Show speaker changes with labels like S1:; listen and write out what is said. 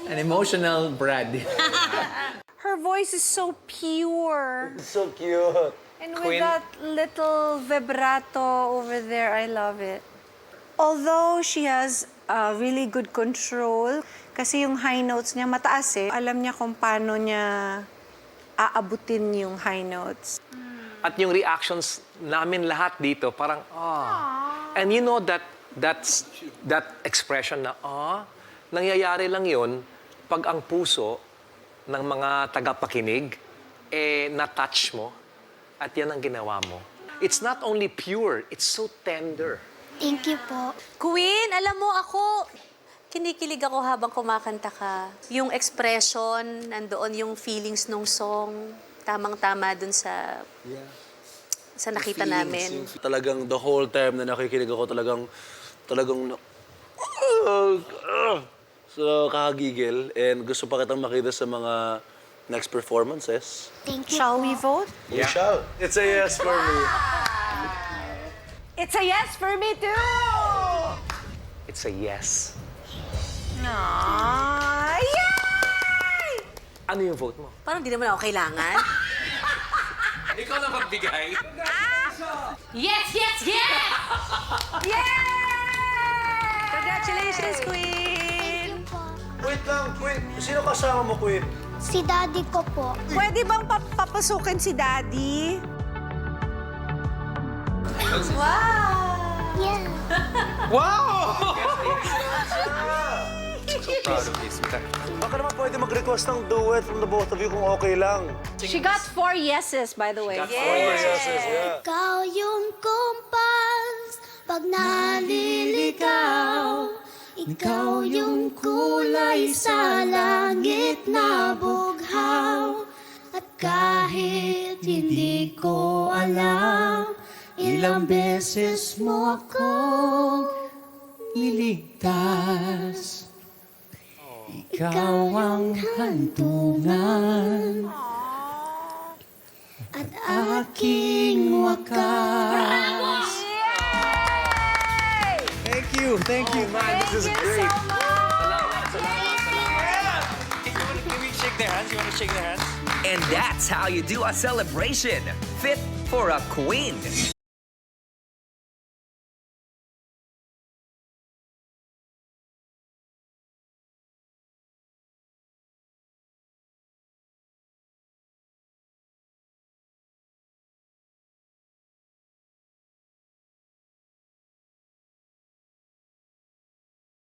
S1: An emotional Brad.
S2: Her voice is so pure.
S3: So cute.
S2: And
S1: Queen.
S2: with that little vibrato over there, I love it. Although she has really good control, kasi yung high notes niya mataas eh. Alam niya kung paano niya aabutin yung high notes.
S4: At yung reactions namin lahat dito, parang, And you know that expression na, nangyayari lang yun pag ang puso ng mga tagapakinig, na-touch mo at yan ang ginawa mo. It's not only pure, it's so tender.
S5: Thank you po.
S6: Queen, alam mo ako, kinikilig ako habang kumakanta ka. Yung expression, nandoon yung feelings nung song, tamang-tama dun sa nakita namin.
S3: Talagang the whole time na nakikinig ako, talagang so kakagigil. And gusto pa kitang makita sa mga next performances.
S5: Thank you
S2: Shall
S5: po.
S2: we vote?
S3: Yeah. Shall. It's a yes for me.
S2: It's a yes for me too!
S4: It's a yes.
S2: Aww, yay!
S4: Ano yung vote mo?
S6: Parang di naman ako kailangan.
S4: Ikaw na magbigay.
S6: Yes, yes, yes!
S2: Yay!
S6: Congratulations, Queen!
S3: Wait lang, Queen. Sino kasama mo, Queen?
S5: Si daddy ko po.
S2: Pwede bang papasukin si Daddy?
S5: Yeah.
S3: Baka naman pwede mag-request ng duet from the both of you kung okay lang.
S2: She got 4 yeses, by the way.
S3: Yeah.
S5: Ikaw yung kumpas pag naliligaw. Ikaw yung kulay sa langit na bughaw. At kahit hindi ko alam, ilang beses mo akong niligtas. Ikaw ang hantungan at aking wakas.
S3: Thank you, man. This is great.
S4: Can we shake their hands? You want to shake their hands?
S7: And that's how you do a celebration fit for a queen.